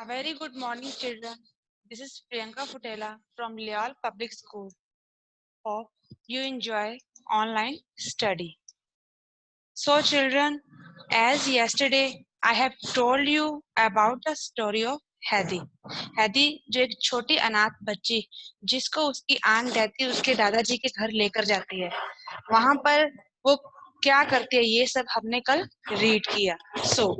A very good morning, children. This is Priyanka Futela from Leal Public School. Hope you enjoy online study. So, children, as yesterday I have told you about the story of हैदी हैदी जो एक छोटी अनाथ बच्ची जिसको उसकी आन रहती उसके दादाजी के घर लेकर जाती है वहां पर वो क्या करती है ये सब हमने कल रीड किया so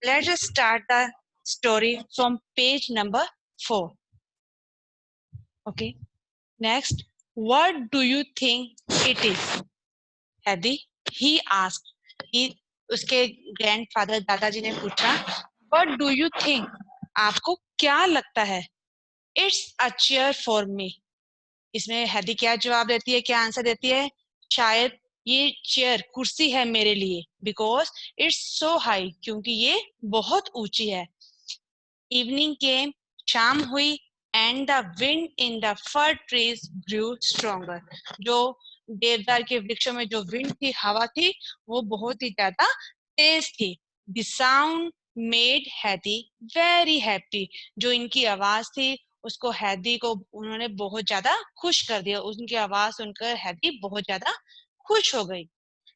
let's start the story from page number 4. Okay. Next, what do you think it is? Hadi, he asked. He, उसके grandfather दादाजी ने पूछा, what do you think? आपको क्या लगता है? It's a chair for me. इसमें हैदी क्या जवाब देती है, क्या आंसर देती है? शायद ये चेयर कुर्सी है मेरे लिए बिकॉज इट्स सो हाई क्योंकि ये बहुत ऊंची है. इवनिंग केम, शाम हुई and the wind in the fir trees grew stronger. जो देवदार के वृक्षों में जो विंड थी, हवा थी, वो बहुत ही ज्यादा तेज थी. द साउंड मेड हैदी वेरी हैप्पी. जो इनकी आवाज थी उसको हैदी को उन्होंने बहुत ज्यादा खुश कर दिया. उनकी आवाज सुनकर हैदी बहुत ज्यादा खुश हो गई.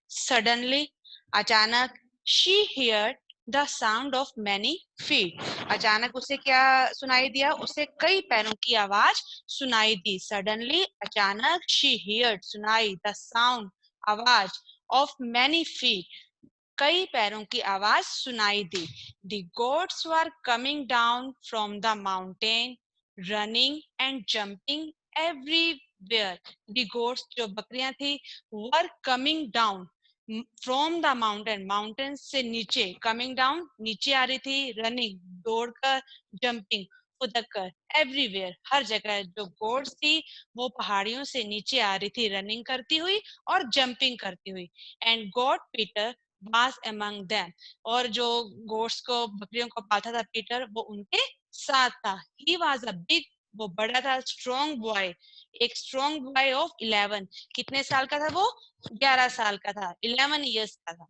सडनली, अचानक, she heard the sound of many feet. अचानक उसे क्या सुनाई दिया? उसे कई पैरों की आवाज सुनाई दी. सडनली, अचानक, शी हियर्ड सुनाई, द साउंड आवाज ऑफ मैनी फीट कई पैरों की आवाज सुनाई दी. The goats were coming down from the mountain, running and jumping everywhere. The goats जो बकरियां थी were coming down from the mountain, mountain से नीचे, कमिंग डाउन नीचे आ रही थी, रनिंग दौड़कर, जंपिंग उदक कर, एवरीवेयर हर जगह. जो गोट्स थी वो पहाड़ियों से नीचे आ रही थी रनिंग करती हुई और जंपिंग करती हुई. And God Peter was among them. और जो गोट्स को, बकरियों को पालता था पीटर, वो उनके साथ था. He was a big, वो बड़ा था, स्ट्रॉन्ग बॉय, एक स्ट्रॉन्ग बॉय ऑफ 11. कितने साल का था वो? 11 साल का था, 11 years का था.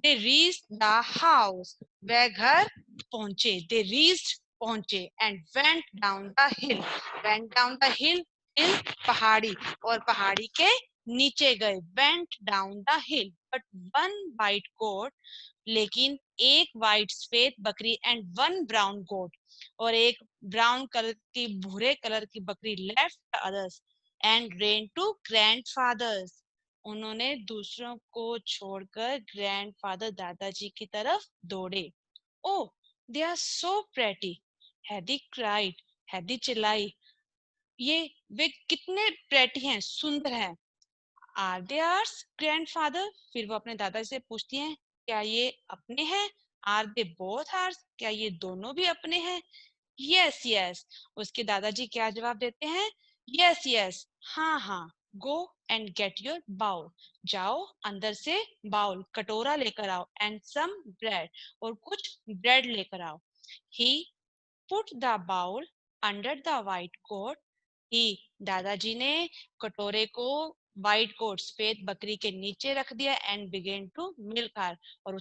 They reached the house, वह घर पहुंचे. They reached, पहुंचे, and went down the hill. Went down the hill, hill पहाड़ी, और पहाड़ी के नीचे गए. Went down the hill, but one white goat, लेकिन एक व्हाइट सफेद बकरी, एंड वन ब्राउन गोट, और एक ब्राउन कलर की, भूरे कलर की बकरी, left the others and ran to grandfathers. उन्होंने दूसरों को छोड़कर ग्रैंडफादर दादाजी की तरफ दौड़े. Oh, they are so pretty, Heidi cried. Heidi चिल्लाई, ये वे कितने प्रेटी हैं, सुंदर हैं. आर दे आर्स ग्रैंडफादर, फिर वो अपने दादाजी से पूछती हैं, क्या ये अपने हैं? आर दे बोथ आर्स, क्या ये दोनों भी अपने हैं? यस यस, उसके दादाजी क्या जवाब देते हैं? यस यस, हाँ हाँ. Go and get your bowl, जाओ अंदर से बाउल, कटोरा लेकर आओ, एंड सम ब्रेड, और कुछ ब्रेड लेकर आओ. He put the bowl under the white coat. He, दादाजी ने कटोरे को व्हाइट कोट, सफेद बकरी के नीचे रख दिया. And began to milk her, और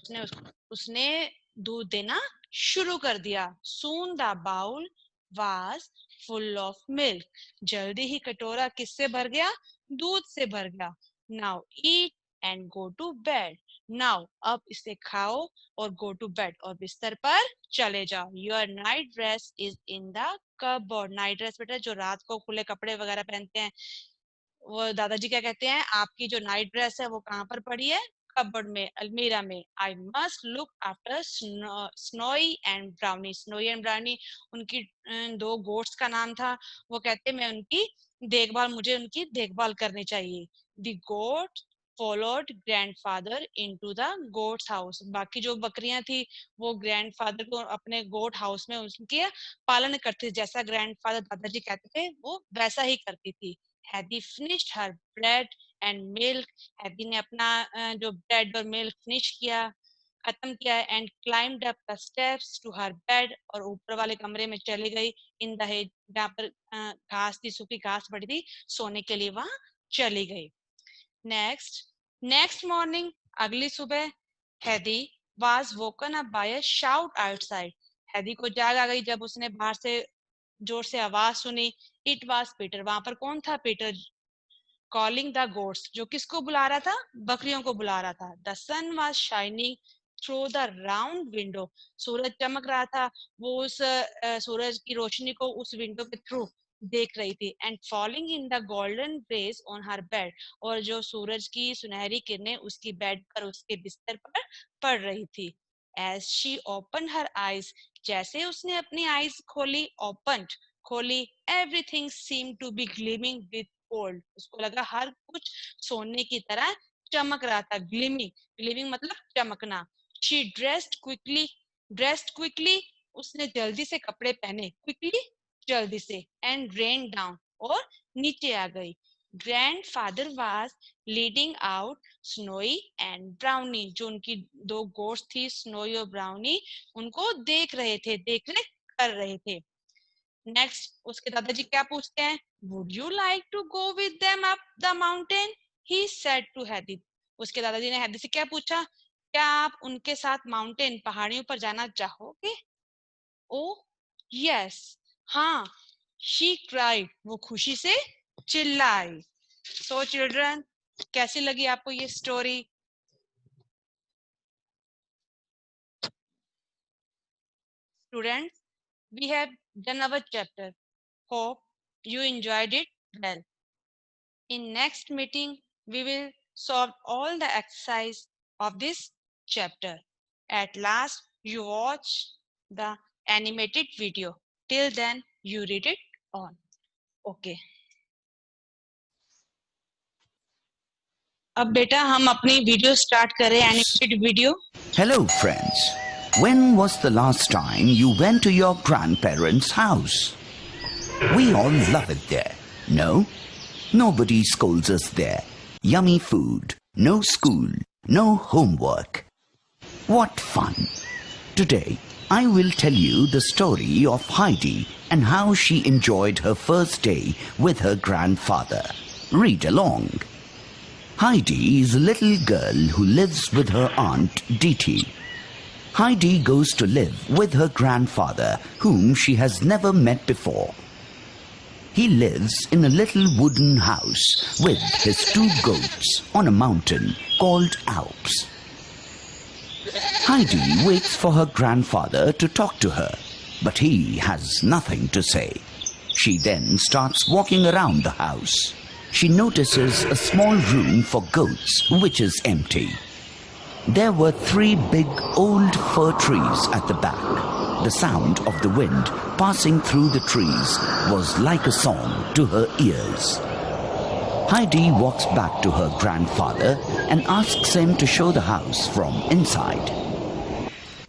उसने दूध देना शुरू कर दिया. Soon the bowl was full of milk, जल्दी ही कटोरा किससे भर गया? दूध से भर गया. Now eat and go to bed. Now, अब इसे खाओ और गो टू बेड, और बिस्तर पर चले जाओ. Your night dress is in the cupboard. Night dress बेटा जो रात को खुले कपड़े वगैरह पहनते हैं, वो दादाजी क्या कहते हैं, आपकी जो नाइट ड्रेस है वो कहाँ पर पड़ी है? कपबोर्ड में, अलमीरा में. I must look after snowy and brownie. Snowy and brownie उनकी दो गोट्स का नाम था. वो कहते मैं उनकी देखभाल, मुझे उनकी देखभाल करनी चाहिए. The goat followed grandfather into the goat's house. बाकी जो बकरियां थी वो ग्रैंडफादर को अपने गोट हाउस में उनके पालन करती थी. जैसा ग्रैंडफादर दादाजी कहते थे वो वैसा ही करती थी. हैदी finished her bread and milk. हैदी ने अपना जो ब्रेड और मिल्क फिनिश किया, खत्म किया, and climbed up the steps to her bed, और ऊपर वाले कमरे में चली गई. इन द हेड, जहाँ पर घास थी, सूखी घास पड़ी थी, सोने के लिए वहां चली गई. नेक्स्ट मॉर्निंग, अगली सुबह, हैदी was woken up by a shout outside. हैदी को जाग आ गई जब उसने बाहर से जोर से आवाज सुनी. It was Peter. वहां पर कौन था? पीटर. Calling the goats. जो किसको बुला रहा था? बकरियों को बुला रहा था. The sun was shining through the round window. सूरज चमक रहा था. वो उस सूरज की रोशनी को उस विंडो के थ्रू देख रही थी. And falling in the golden rays on her bed. और जो सूरज की सुनहरी किरणें उसकी बेड पर, उसके बिस्तर पर पड़ रही थी. As she opened her eyes. जैसे उसने अपनी आईज खोली, opened, खोली, everything seemed to be gleaming with gold. उसको लगा हर कुछ सोने की तरह चमक रहा था. Gleaming, gleaming मतलब चमकना. She dressed quickly, उसने जल्दी से कपड़े पहने. Quickly, जल्दी से. And ran down, और नीचे आ गई. Grandfather was leading out Snowy and Brownie. जो उनकी दो गोट्स थी, स्नोई और ब्राउनी, उनको देख रहे थे, देख रेख कर रहे थे. नेक्स्ट उसके दादाजी क्या पूछते हैं? Would you like to go with them up the mountain? He said to Hedy. उसके दादाजी ने हैदी से क्या पूछा? क्या आप उनके साथ माउंटेन, पहाड़ियों पर जाना चाहोगे? Oh yes, हाँ. She cried. वो खुशी से चिल्लाई. So children, कैसी लगी आपको ये story? Students, we have done our chapter. Hope you enjoyed it well. In next meeting, we will solve all the exercise of this chapter. At last, you watch the animated video. Till then, you read it on. Okay. अब बेटा हम अपनी video start करें, animated video. Hello, friends. When was the last time you went to your grandparents' house? We all love it there, no? Nobody scolds us there. Yummy food, no school, no homework. What fun! Today, I will tell you the story of Heidi and how she enjoyed her first day with her grandfather. Read along. Heidi is a little girl who lives with her aunt Diti. Heidi goes to live with her grandfather, whom she has never met before. He lives in a little wooden house with his two goats on a mountain called Alps. Heidi waits for her grandfather to talk to her, but he has nothing to say. She then starts walking around the house. She notices a small room for goats which is empty. There were 3 big old fir trees at the back. The sound of the wind passing through the trees was like a song to her ears. Heidi walks back to her grandfather and asks him to show the house from inside.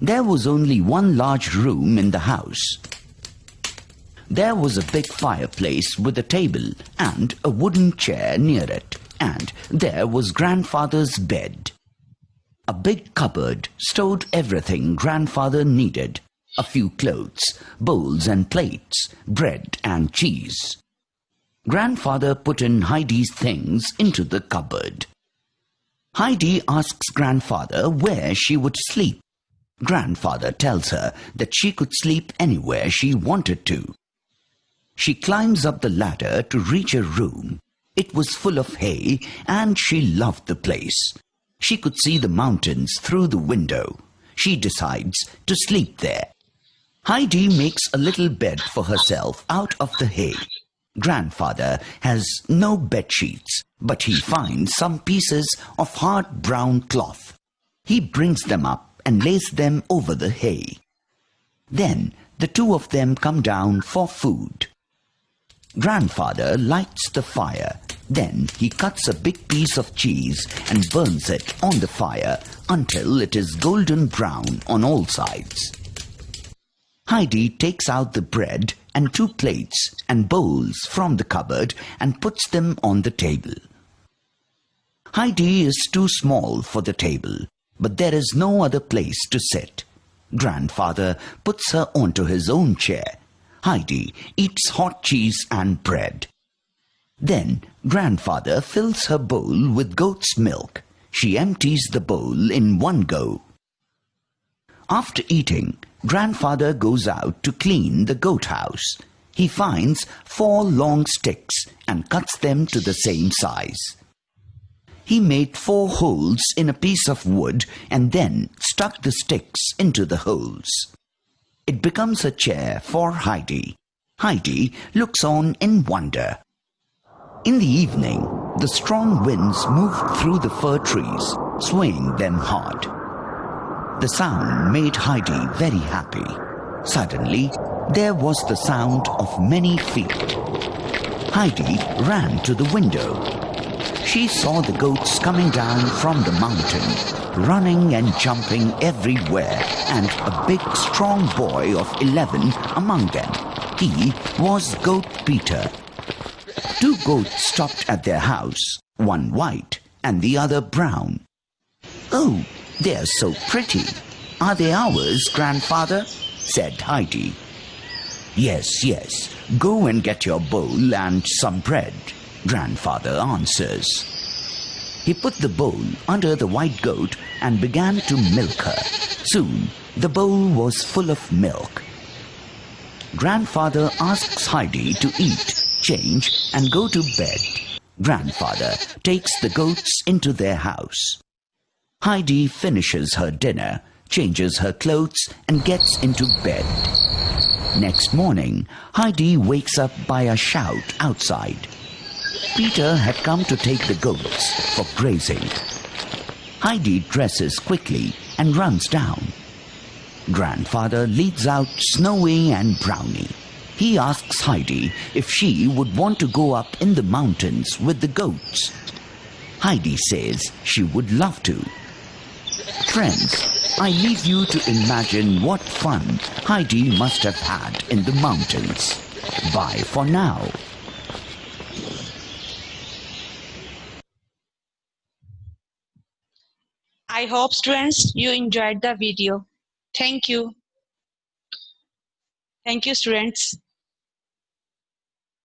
There was only one large room in the house. There was a big fireplace with a table and a wooden chair near it, and there was grandfather's bed. A big cupboard stored everything grandfather needed. A few clothes, bowls and plates, bread and cheese. Grandfather put in Heidi's things into the cupboard. Heidi asks grandfather where she would sleep. Grandfather tells her that she could sleep anywhere she wanted to. She climbs up the ladder to reach her room. It was full of hay and she loved the place. She could see the mountains through the window. She decides to sleep there. Heidi makes a little bed for herself out of the hay. Grandfather has no bed sheets, but he finds some pieces of hard brown cloth. He brings them up and lays them over the hay. Then the two of them come down for food. Grandfather lights the fire. Then he cuts a big piece of cheese and burns it on the fire until it is golden brown on all sides. Heidi takes out the bread and 2 plates and bowls from the cupboard and puts them on the table. Heidi is too small for the table, but there is no other place to sit. Grandfather puts her onto his own chair. Heidi eats hot cheese and bread. Then grandfather fills her bowl with goat's milk. She empties the bowl in one go. After eating, grandfather goes out to clean the goat house. He finds 4 long sticks and cuts them to the same size. He made 4 holes in a piece of wood and then stuck the sticks into the holes. It becomes a chair for Heidi. Heidi looks on in wonder. In the evening, the strong winds moved through the fir trees, swaying them hard. The sound made Heidi very happy. Suddenly, there was the sound of many feet. Heidi ran to the window. She saw the goats coming down from the mountain, running and jumping everywhere, and a big strong boy of 11 among them. He was Goat Peter. 2 goats stopped at their house, one white and the other brown. "Oh, they're so pretty. Are they ours, grandfather?" said Heidi. Yes, go and get your bowl and some bread," grandfather answers. He put the bowl under the white goat and began to milk her. Soon, the bowl was full of milk. Grandfather asks Heidi to eat, change, and go to bed. Grandfather takes the goats into their house. Heidi finishes her dinner, changes her clothes, and gets into bed. Next morning, Heidi wakes up by a shout outside. Peter had come to take the goats for grazing. Heidi dresses quickly and runs down. Grandfather leads out Snowy and Brownie. He asks Heidi if she would want to go up in the mountains with the goats. Heidi says she would love to. Friends, I leave you to imagine what fun Heidi must have had in the mountains. Bye for now. I hope students you enjoyed the video. Thank you. Thank you students.